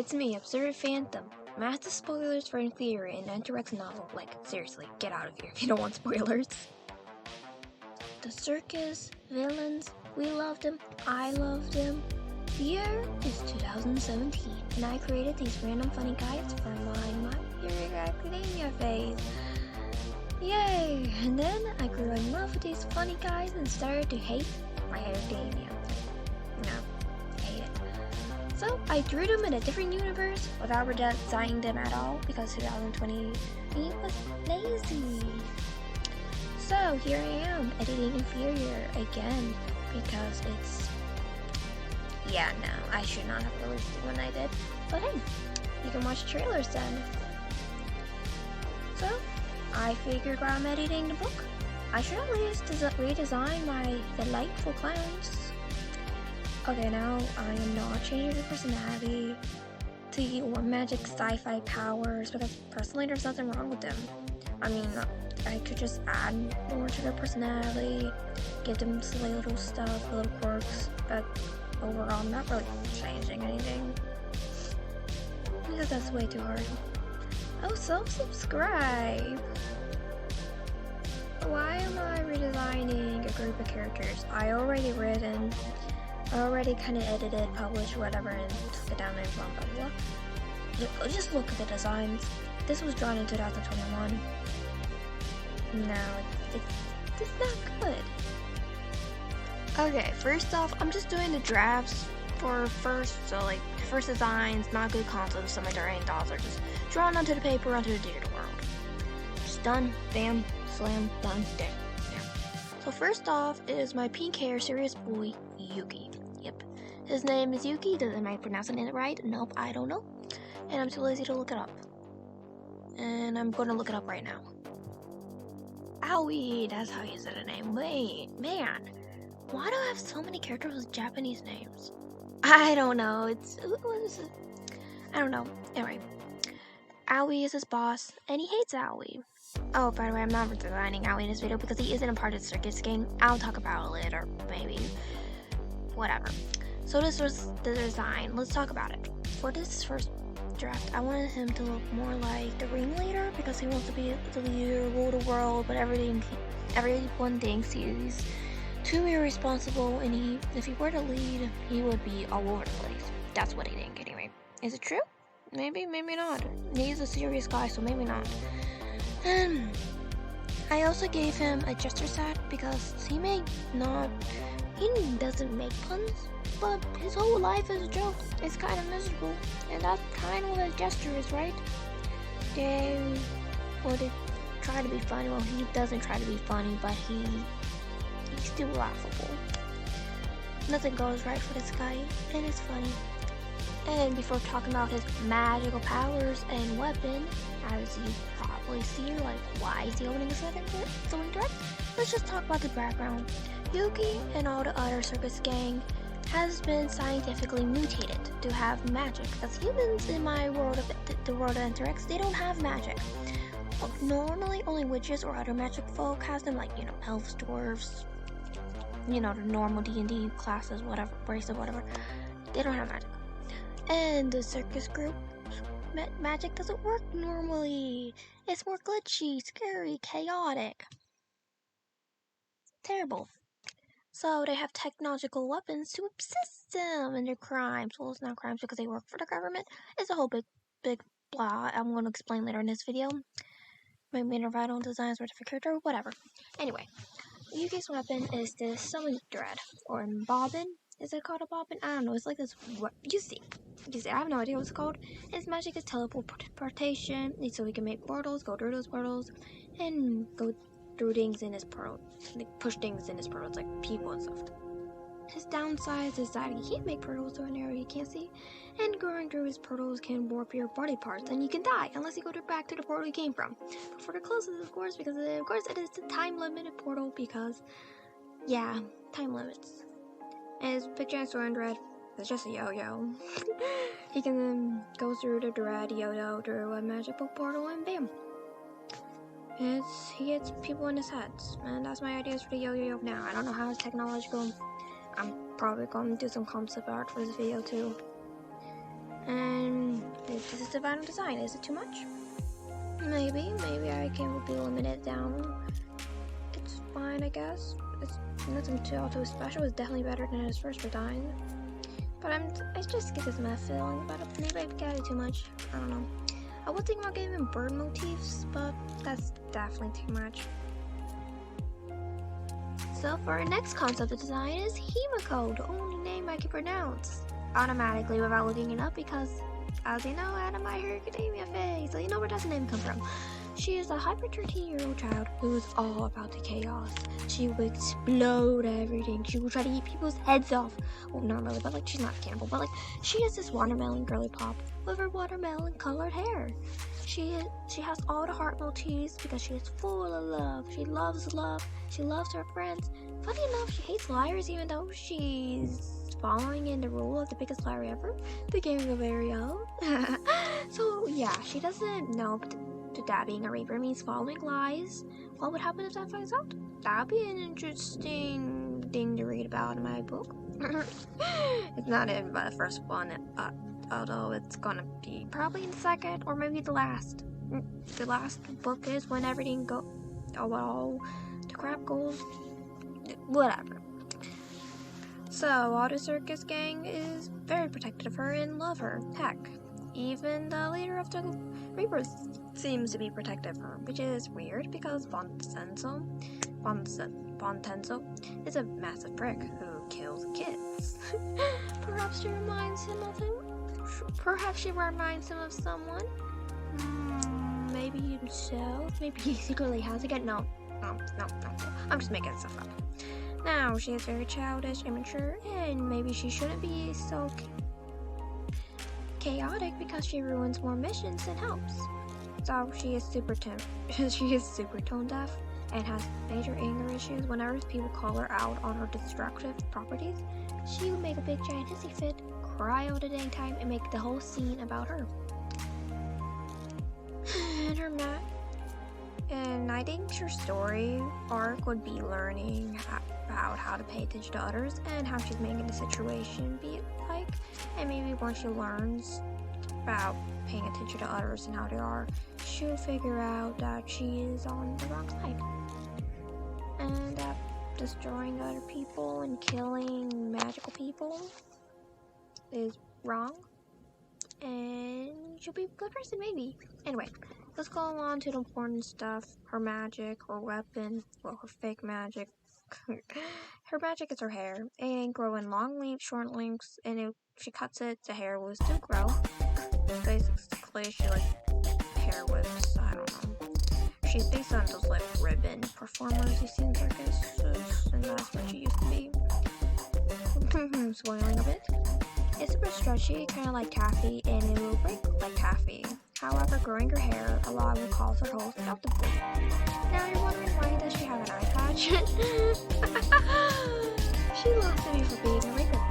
it's me, Absurd Phantom. Massive spoilers for Inferior and Enterex novel. Like, seriously, get out of here if you don't want spoilers. The circus, villains, we loved him, I loved him. The year is 2017, and I created these random funny guys for my Hero Academia phase. Yay! And then I grew in love with these funny guys and started to hate my academia. No, hate it. So I drew them in a different universe without redesigning them at all because 2020 was lazy. So here I am editing Inferior again because it's... Yeah, no, I should not have released it when I did. But hey, you can watch trailers then. So, I figured while I'm editing the book, I should at least redesign my delightful clowns. Okay, now I am not changing their personality to or magic sci-fi powers because personally there's nothing wrong with them. I mean, I could just add more to their personality, give them silly little stuff, little quirks, but overall I'm not really changing anything because that's way too hard. Also, subscribe! Why am I redesigning a group of characters I already kind of edited, published, whatever, and took it down and blah blah blah. Just look at the designs. This was drawn in 2021. No, it's not good. Okay, first off, I'm just doing the drafts for first, so like first designs, not good concepts, some of their own thoughts are just drawn onto the paper, onto the digital world. Just done, bam, slam, done, there. Yeah. So first off is my pink hair serious boy, Yuki. Yep. His name is Yuki. Am I pronouncing it right? Nope, I don't know. And I'm too lazy to look it up. And I'm gonna look it up right now. Owie, that's how you say the name. Wait, man. Why do I have so many characters with Japanese names? I don't know. What is it? I don't know. Anyway. Owie is his boss, and he hates Owie. Oh, by the way, I'm not redesigning Owie in this video because he isn't a part of the circus gang. I'll talk about it later, maybe. Whatever. So this was the design. Let's talk about it. For this first draft, I wanted him to look more like the ringleader because he wants to be the leader, rule the world, but everyone thinks he's too irresponsible, and if he were to lead, he would be all over the place. That's what he think anyway. Is it true? Maybe, maybe not. He's a serious guy, so maybe not. I also gave him a gesture set because he doesn't make puns, but his whole life is a joke. It's kind of miserable, and that's kind of what a gesture is, right? They try to be funny. Well, he doesn't try to be funny, but he's still laughable. Nothing goes right for this guy, and it's funny. And before talking about his magical powers and weapon, as you probably see, like, why is he opening a sewing direct? Let's just talk about the background. Yuki and all the other circus gang has been scientifically mutated to have magic. As humans in my world of the world of Enterex, they don't have magic. Normally, only witches or other magic folk has them, like, elves, dwarves, the normal D&D classes, whatever, bracelet, whatever. They don't have magic. And the circus group magic doesn't work normally. It's more glitchy, scary, chaotic. Terrible. So they have technological weapons to assist them in their crimes. Well, it's not crimes because they work for the government. It's a whole big blah. I'm going to explain later in this video. Maybe in vital designs for different character, whatever. Anyway, Yuki's weapon is this sewing thread or bobbin. Is it called a bobbin? I don't know. It's like this. You see, I have no idea what it's called. His magic is teleportation, so he can make portals, go through those portals, and go through things in his portal, push things in his portals, like people and stuff. His downside is that he can't make portals to an area you can't see, and going through his portals can warp your body parts, and you can die unless you go back to the portal you came from. But for the closest, of course, because of course it is a time-limited portal, because, yeah, time limits. And his big giant sword in dread is just a yo-yo. He can then go through the dread yo-yo through a magical portal, and bam. He hits people in his heads, and that's my ideas for the yo-yo now. I don't know how it's technological. I'm probably going to do some concept art for this video too. And if this is the final design, is it too much? Maybe I can be limited down. It's fine, I guess. It's nothing too special. It's definitely better than his first design. But I just get this mess feeling about it. Maybe I got it too much. I don't know. I was thinking about giving him bird motifs, but that's definitely too much. So for our next concept of design is Himiko, the only name I can pronounce automatically without looking it up because, as you know, out of My Hero Academia phase, so you know where does the name come from. She is a hyper 13-year-old child who is all about the chaos. She will explode everything. She will try to eat people's heads off. Well, not really, but like she's not a cannibal, but like she is this watermelon girly pop with her watermelon colored hair. She has all the heart motifs because she is full of love. She loves love. She loves her friends. Funny enough, she hates liars even though she's following in the rule of the biggest liar ever, the Gang of Ariel. So yeah, she doesn't know that being a reaper means following lies. What would happen if that finds out? That'd be an interesting thing to read about in my book. It's not in the first one, although it's gonna be probably in the second or maybe the last. The last book is when everything all the crap goes, whatever. So all the circus gang is very protective of her and love her. Heck, even the leader of the Reapers seems to be protective of her, which is weird because Bontenzo is a massive prick who kills kids. Perhaps she reminds him of him? Perhaps she reminds him of someone? Maybe himself? Maybe he secretly has again? No. I'm just making stuff up. Now, she is very childish, immature, and maybe she shouldn't be so chaotic because she ruins more missions than helps. So she is super tone deaf and has major anger issues. Whenever people call her out on her destructive properties, she will make a big giant hissy fit, cry all the dang time, and make the whole scene about her. And I think her story arc would be learning about how to pay attention to others and how she's making the situation be like. And maybe once she learns about paying attention to others and how they are, she'll figure out that she is on the wrong side. And that destroying other people and killing magical people is wrong. And she'll be a good person, maybe. Anyway, let's go on to the important stuff. Her magic, her weapon, well, her fake magic. Her magic is her hair. It ain't grow in long lengths, short lengths, and if she cuts it, the hair will still grow. Basically, she like hair whips, I don't know. She's based on those like ribbon performers you see in circuses, and that's what she used to be. Spoiling a bit. It's super stretchy, kind of like taffy, and it will break like taffy. However, growing her hair a lot will cause her hole to the boot. Now you're wondering why does she have an eye patch? She lost to me for being a reaper.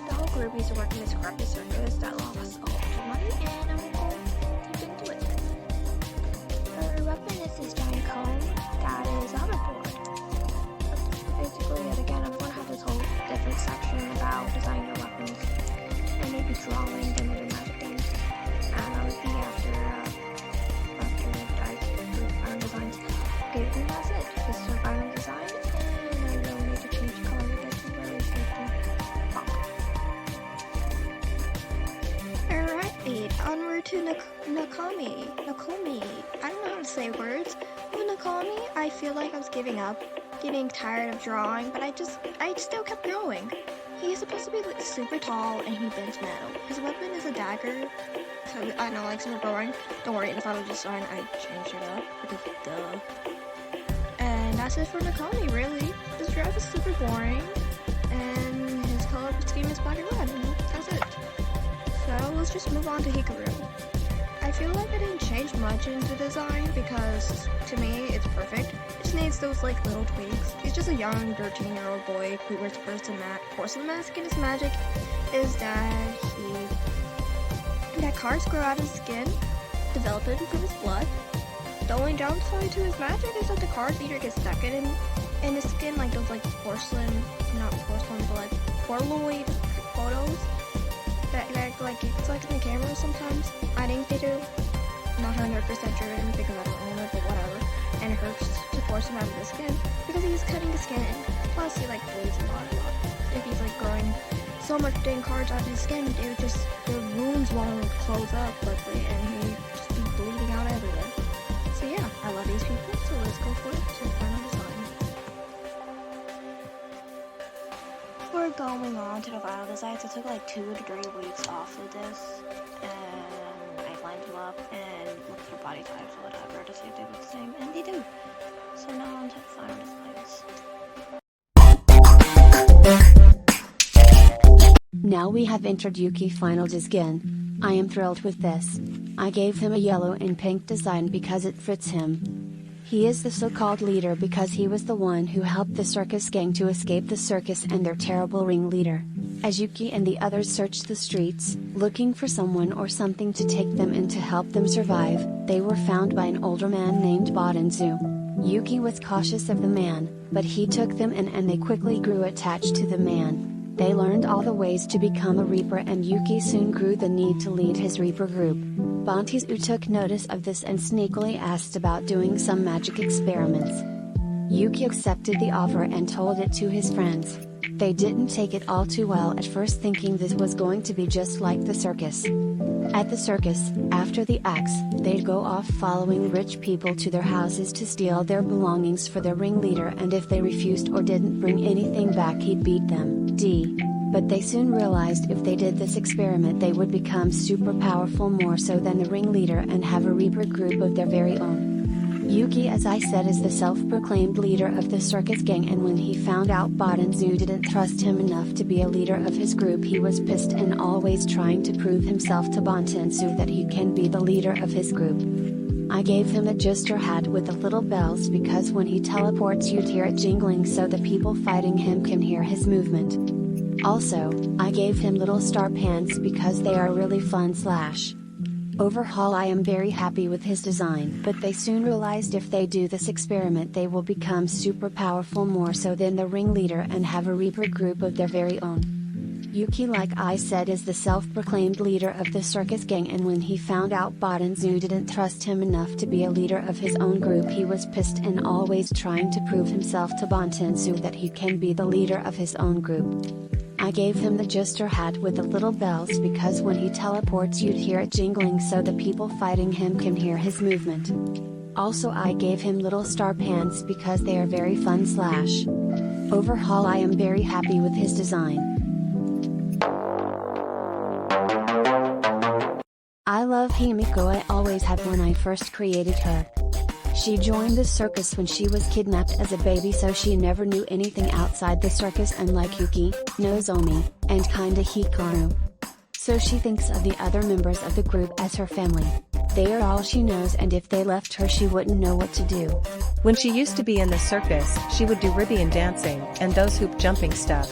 The whole group used to work in this crappy circus that lost all the money, and I'm gonna deep into it. Her weapon is this giant cone that is a hoverboard. Basically, yet again, I'm gonna have this whole different section about designing your weapons and maybe drawing them with magic things. And that would be after I do final designs. Okay, then that's it. This is our final design, and I really need to change the color of this. I'm really Alright, onward to Nakomi. I don't know how to say words. With Nakomi, I feel like I was giving up, getting tired of drawing, but I still kept going. He's supposed to be like super tall and he bends metal. His weapon is a dagger. So I know, like, super boring. Don't worry, in the final design I changed it up because duh. And that's it for Nakomi, really. His dress is super boring, and his color scheme is black and red. That's it. So let's just move on to Hikaru. I feel like I didn't change much in the design because to me it's perfect. It just needs those like little tweaks. He's just a young 13-year-old boy who wears a porcelain mask, and his magic is that cards grow out of his skin, developing from his blood. The only downside to his magic is that the cards either get stuck in his skin, like those like porcelain, not porcelain, but like Polaroid photos. like it's like in the camera sometimes. I think they do. Not 100% sure because I don't own it, but whatever. And it hurts to force him out of the skin because he's cutting the skin. Plus, he like bleeds a lot. If he's like growing so much dang cards out of his skin, it would just the wounds won't close up, and he'd just be bleeding out everywhere. So yeah, I love these people. So let's go for it. So final design. We're going on to the final designs. It took like 2 to 3 weeks off of this, and I lined them up and looked through body types or whatever to see if they were the same, and they do. So now on to the final designs. Now we have entered Yuki final design. I am thrilled with this. I gave him a yellow and pink design because it fits him. He is the so-called leader because he was the one who helped the circus gang to escape the circus and their terrible ringleader. As Yuki and the others searched the streets, looking for someone or something to take them in to help them survive, they were found by an older man named Bodenzu. Yuki was cautious of the man, but he took them in and they quickly grew attached to the man. They learned all the ways to become a Reaper and Yuki soon grew the need to lead his Reaper group. Bontizu took notice of this and sneakily asked about doing some magic experiments. Yuki accepted the offer and told it to his friends. They didn't take it all too well at first, thinking this was going to be just like the circus. At the circus, after the acts, they'd go off following rich people to their houses to steal their belongings for their ringleader, and if they refused or didn't bring anything back, he'd beat them. But they soon realized if they did this experiment they would become super powerful, more so than the ringleader, and have a Reaper group of their very own. Yuki, as I said, is the self-proclaimed leader of the circus gang, and when he found out Bodenzu didn't trust him enough to be a leader of his group, he was pissed and always trying to prove himself to Bodenzu that he can be the leader of his group. I gave him a jester hat with the little bells because when he teleports you'd hear it jingling so the people fighting him can hear his movement. Also, I gave him little star pants because they are really fun. Overall, I am very happy with his design, but they soon realized if they do this experiment they will become super powerful, more so than the ringleader, and have a Reaper group of their very own. Yuki, like I said, is the self-proclaimed leader of the circus gang, and when he found out Bodenzu didn't trust him enough to be a leader of his own group, he was pissed and always trying to prove himself to Bodenzu that he can be the leader of his own group. I gave him the jester hat with the little bells because when he teleports you'd hear it jingling so the people fighting him can hear his movement. Also, I gave him little star pants because they are very fun. Overall, I am very happy with his design. I love Himiko. I always have when I first created her. She joined the circus when she was kidnapped as a baby, so she never knew anything outside the circus, unlike Yuki, Nozomi, and kinda Hikaru. So she thinks of the other members of the group as her family. They are all she knows, and if they left her she wouldn't know what to do. When she used to be in the circus, she would do Ribbian dancing, and those hoop jumping stuff.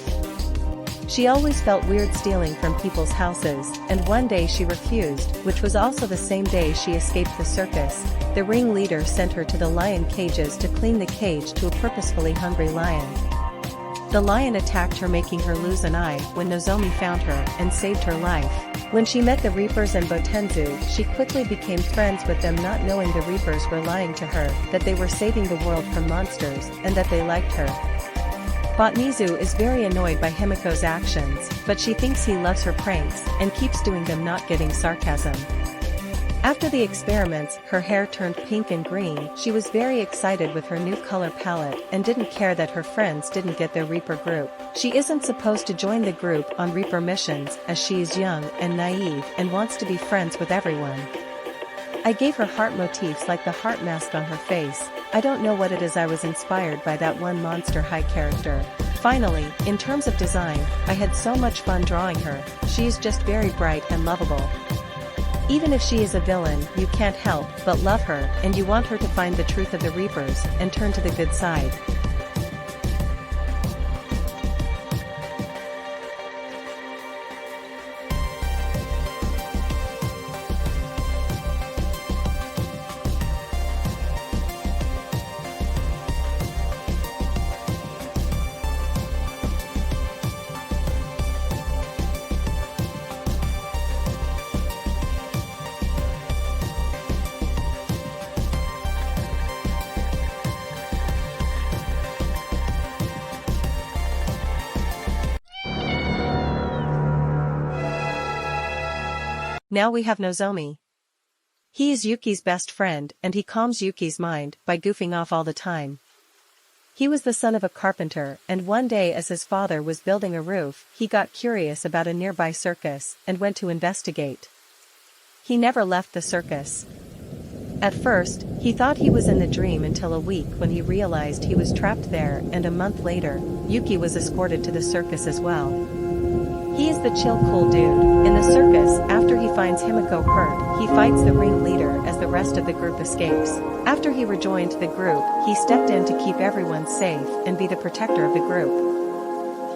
She always felt weird stealing from people's houses, and one day she refused, which was also the same day she escaped the circus. The ringleader sent her to the lion cages to clean the cage to a purposefully hungry lion. The lion attacked her, making her lose an eye when Nozomi found her and saved her life. When she met the Reapers and Botenzu, she quickly became friends with them, not knowing the Reapers were lying to her, that they were saving the world from monsters, and that they liked her. Botenzu is very annoyed by Himiko's actions, but she thinks he loves her pranks, and keeps doing them, not getting sarcasm. After the experiments, her hair turned pink and green. She was very excited with her new color palette, and didn't care that her friends didn't get their Reaper group. She isn't supposed to join the group on Reaper missions, as she is young and naive, and wants to be friends with everyone. I gave her heart motifs like the heart mask on her face. I don't know what it is, I was inspired by that one Monster High character. Finally, in terms of design, I had so much fun drawing her. She is just very bright and lovable. Even if she is a villain, you can't help but love her, and you want her to find the truth of the Reapers, and turn to the good side. Now we have Nozomi. He is Yuki's best friend and he calms Yuki's mind by goofing off all the time. He was the son of a carpenter and one day as his father was building a roof, he got curious about a nearby circus and went to investigate. He never left the circus. At first, he thought he was in the dream until a week when he realized he was trapped there and a month later, Yuki was escorted to the circus as well. He is the chill cool dude. In the circus, after he finds Himiko hurt, he fights the ringleader as the rest of the group escapes. After he rejoined the group, he stepped in to keep everyone safe and be the protector of the group.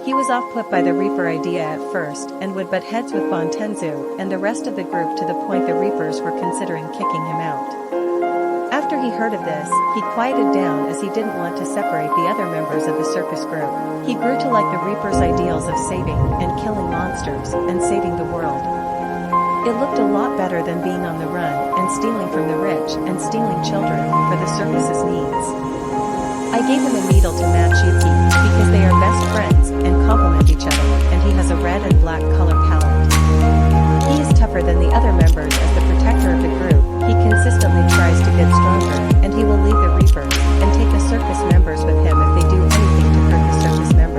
He was off-put by the Reaper idea at first and would butt heads with Bontenzu and the rest of the group to the point the Reapers were considering kicking him out. After he heard of this, he quieted down as he didn't want to separate the other members of the circus group. He grew to like the Reaper's ideals of saving and killing monsters and saving the world. It looked a lot better than being on the run and stealing from the rich and stealing children for the circus's needs. I gave him a needle to match Yuki because they are best friends and complement each other, and he has a red and black color palette. He is tougher than the other members as the protector of the group. He consistently tries to get stronger, and he will leave the Reapers and take the circus members with him if they do anything to hurt the circus members.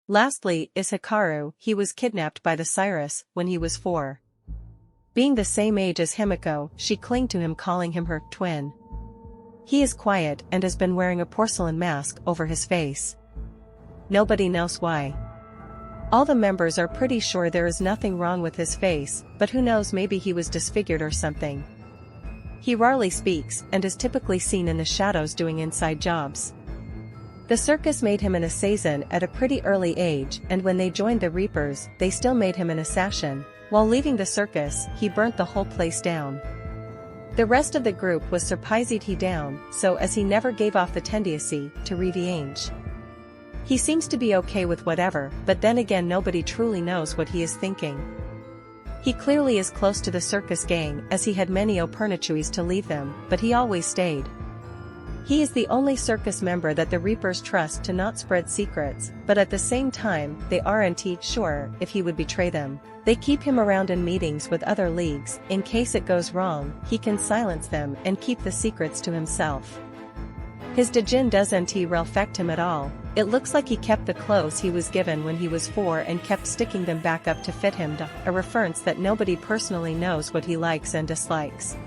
Lastly is Hikaru. He was kidnapped by the Circus when he was 4. Being the same age as Himiko, she clung to him calling him her twin. He is quiet and has been wearing a porcelain mask over his face. Nobody knows why. All the members are pretty sure there is nothing wrong with his face, but who knows, maybe he was disfigured or something. He rarely speaks and is typically seen in the shadows doing inside jobs. The circus made him an assassin at a pretty early age, and when they joined the Reapers, they still made him an assassin. While leaving the circus, he burnt the whole place down. The rest of the group was surprised he down, so as he never gave off the tendency to revenge. He seems to be okay with whatever, but then again nobody truly knows what he is thinking. He clearly is close to the circus gang as he had many opportunities to leave them, but he always stayed. He is the only circus member that the Reapers trust to not spread secrets, but at the same time, they aren't sure if he would betray them. They keep him around in meetings with other leagues. In case it goes wrong, he can silence them and keep the secrets to himself. His Dejin doesn't affect him at all. It looks like he kept the clothes he was given when he was 4 and kept sticking them back up to fit him, a reference that nobody personally knows what he likes and dislikes.